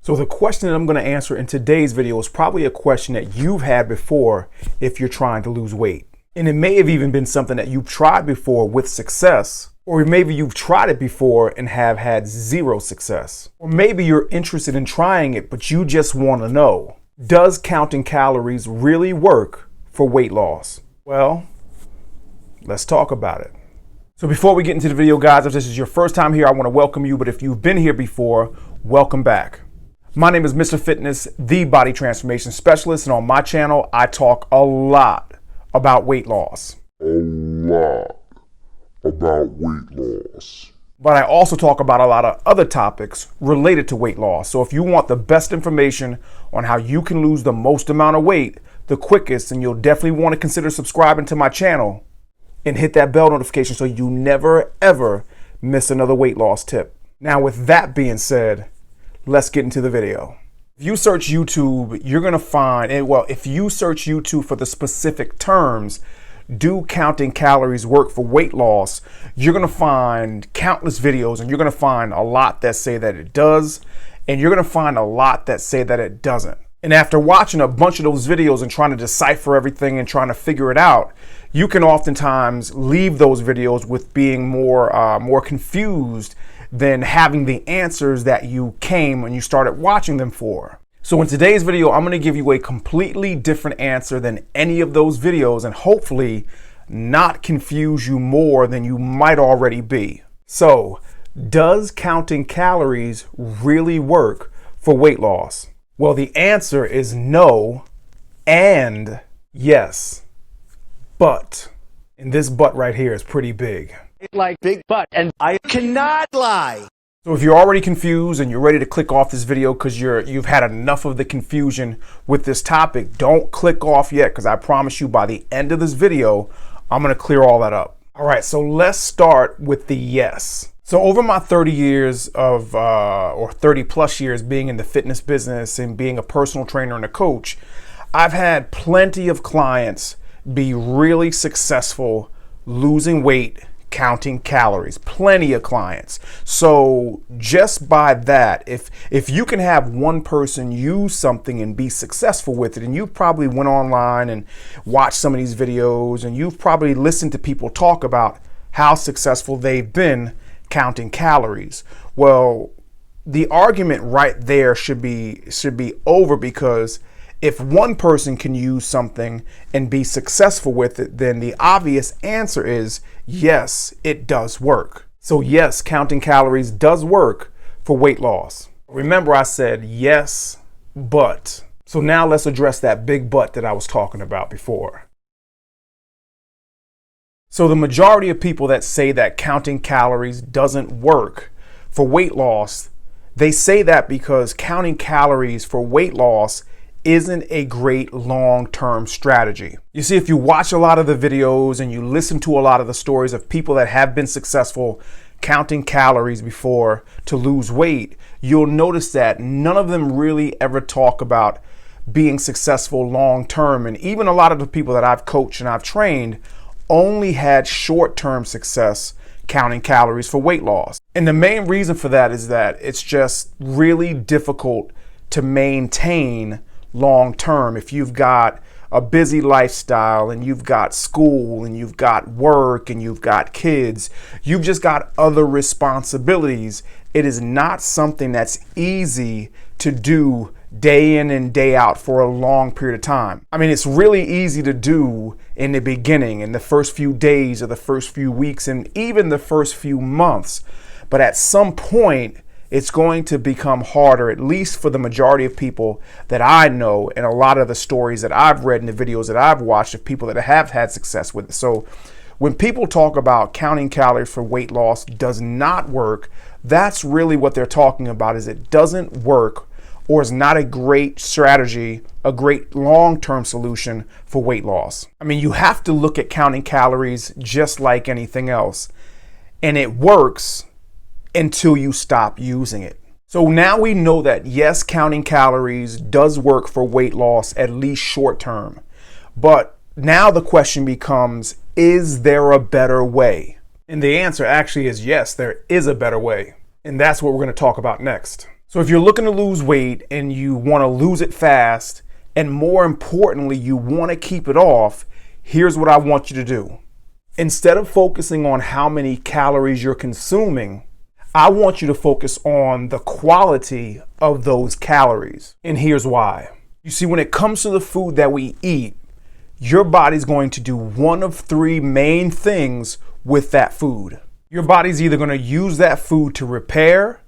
So the question that I'm going to answer in today's video is probably a question that you've had before if you're trying to lose weight. And it may have even been something that you've tried before with success, or maybe you've tried it before and have had zero success. Or maybe you're interested in trying it, but you just want to know, does counting calories really work for weight loss? Well, let's talk about it. So before we get into the video, guys, if this is your first time here, I want to welcome you. But if you've been here before, welcome back. My name is MrFitness, the body transformation specialist, and on my channel, I talk a lot about weight loss. But I also talk about a lot of other topics related to weight loss. So if you want the best information on how you can lose the most amount of weight the quickest, then you'll definitely want to consider subscribing to my channel and hit that bell notification so you never, ever miss another weight loss tip. Now, with that being said, let's get into the video. If you search YouTube, you're going to find, if you search YouTube for the specific terms, do counting calories work for weight loss, you're going to find countless videos, and you're going to find a lot that say that it does, and you're going to find a lot that say that it doesn't. And after watching a bunch of those videos and trying to decipher everything and trying to figure it out, you can oftentimes leave those videos with being more confused than having the answers that you came when you started watching them for. So in today's video, I'm going to give you a completely different answer than any of those videos, and hopefully not confuse you more than you might already be. So, does counting calories really work for weight loss? Well, the answer is no and yes. But, and this but right here is pretty big. Like big butt, and I cannot lie. So if you're already confused and you're ready to click off this video because you've had enough of the confusion with this topic, don't click off yet, because I promise you by the end of this video, I'm going to clear all that up. All right, so let's start with the yes. So over my 30 years or 30 plus years being in the fitness business and being a personal trainer and a coach, I've had plenty of clients be really successful losing weight, counting calories, plenty of clients. So just by that, if you can have one person use something and be successful with it, and you probably went online and watched some of these videos, and you've probably listened to people talk about how successful they've been counting calories. Well, the argument right there should be over, because if one person can use something and be successful with it, then the obvious answer is yes, it does work. So yes, counting calories does work for weight loss. Remember, I said yes, but. So now let's address that big but that I was talking about before. So the majority of people that say that counting calories doesn't work for weight loss, they say that because counting calories for weight loss isn't a great long-term strategy. You see, if you watch a lot of the videos and you listen to a lot of the stories of people that have been successful counting calories before to lose weight, you'll notice that none of them really ever talk about being successful long-term. And even a lot of the people that I've coached and I've trained only had short-term success counting calories for weight loss. And the main reason for that is that it's just really difficult to maintain long term. If you've got a busy lifestyle and you've got school and you've got work and you've got kids, you've just got other responsibilities, it is not something that's easy to do day in and day out for a long period of time. I mean, it's really easy to do in the beginning, in the first few days or the first few weeks and even the first few months. But at some point, it's going to become harder, at least for the majority of people that I know, and a lot of the stories that I've read and the videos that I've watched of people that have had success with it. So when people talk about counting calories for weight loss does not work, that's really what they're talking about, is it doesn't work or is not a great strategy, a great long-term solution for weight loss. I mean, you have to look at counting calories just like anything else, and it works until you stop using it. So now we know that yes, counting calories does work for weight loss, at least short term. But now the question becomes, is there a better way? And the answer actually is yes, there is a better way. And that's what we're going to talk about next. So So if you're looking to lose weight and you want to lose it fast, and more importantly, you want to keep it off, here's what I want you to do. Instead of focusing on how many calories you're consuming, I want you to focus on the quality of those calories. And here's why. You see, when it comes to the food that we eat, your body's going to do one of three main things with that food. Your body's either going to use that food to repair,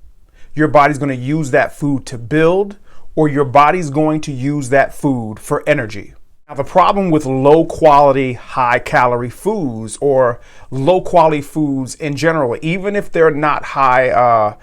your body's going to use that food to build, or your body's going to use that food for energy. Now, the problem with low quality, high calorie foods or low quality foods in general, even if they're not high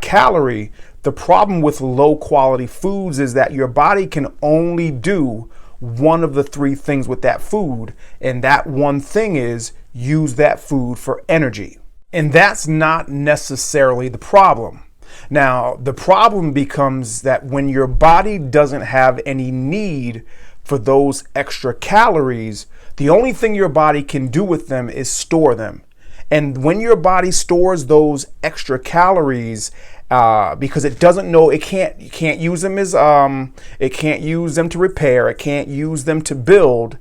calorie, the problem with low quality foods is that your body can only do one of the three things with that food. And that one thing is use that food for energy. And that's not necessarily the problem. Now, the problem becomes that when your body doesn't have any need for those extra calories, the only thing your body can do with them is store them. And when your body stores those extra calories, because it doesn't know you can't use them it can't use them to repair, it can't use them to build,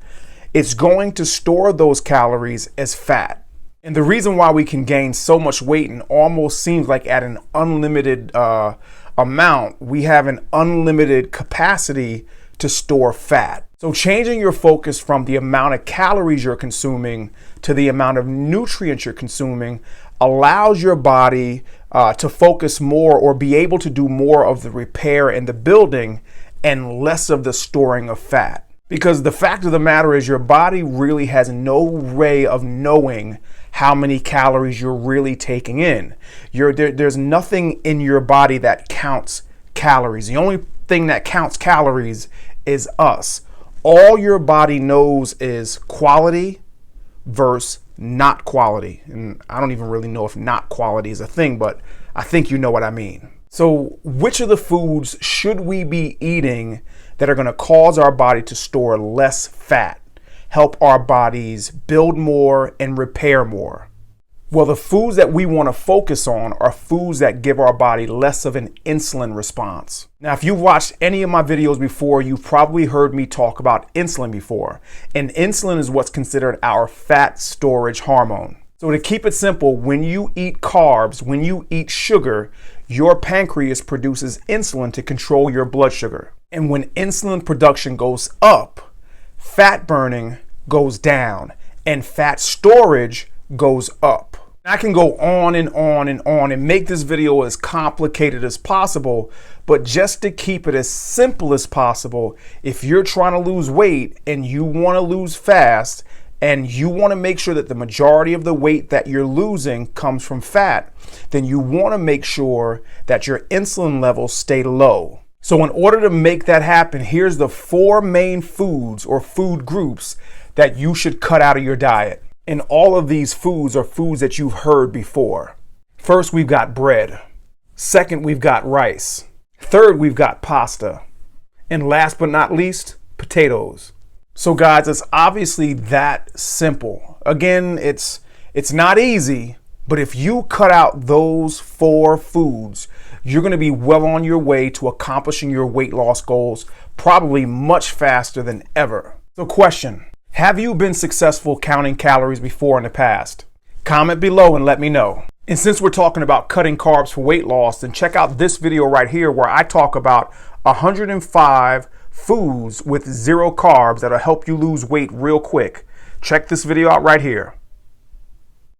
it's going to store those calories as fat. And the reason why we can gain so much weight and almost seems like at an unlimited amount, we have an unlimited capacity to store fat. So changing your focus from the amount of calories you're consuming to the amount of nutrients you're consuming allows your body to focus more or be able to do more of the repair and the building and less of the storing of fat. Because the fact of the matter is your body really has no way of knowing how many calories you're really taking in. There's nothing in your body that counts calories. The only thing that counts calories is us. All your body knows is quality versus not quality. And I don't even really know if not quality is a thing, but I think you know what I mean. So which of the foods should we be eating that are going to cause our body to store less fat, help our bodies build more and repair more? Well, the foods that we want to focus on are foods that give our body less of an insulin response. Now, if you've watched any of my videos before, you've probably heard me talk about insulin before. And insulin is what's considered our fat storage hormone. So to keep it simple, when you eat carbs, when you eat sugar, your pancreas produces insulin to control your blood sugar. And when insulin production goes up, fat burning goes down and fat storage goes up. I can go on and on and on and make this video as complicated as possible, but just to keep it as simple as possible, if you're trying to lose weight and you want to lose fast and you want to make sure that the majority of the weight that you're losing comes from fat, then you want to make sure that your insulin levels stay low. So in order to make that happen, here's the 4 main foods or food groups that you should cut out of your diet. And all of these foods are foods that you've heard before. First, we've got bread. Second, we've got rice. Third, we've got pasta. And last but not least, potatoes. So guys, it's obviously that simple. Again, it's not easy, but if you cut out those 4 foods, you're going to be well on your way to accomplishing your weight loss goals, probably much faster than ever. So question. Have you been successful counting calories before in the past? Comment below and let me know. And since we're talking about cutting carbs for weight loss, then check out this video right here where I talk about 105 foods with 0 carbs that'll help you lose weight real quick. Check this video out right here.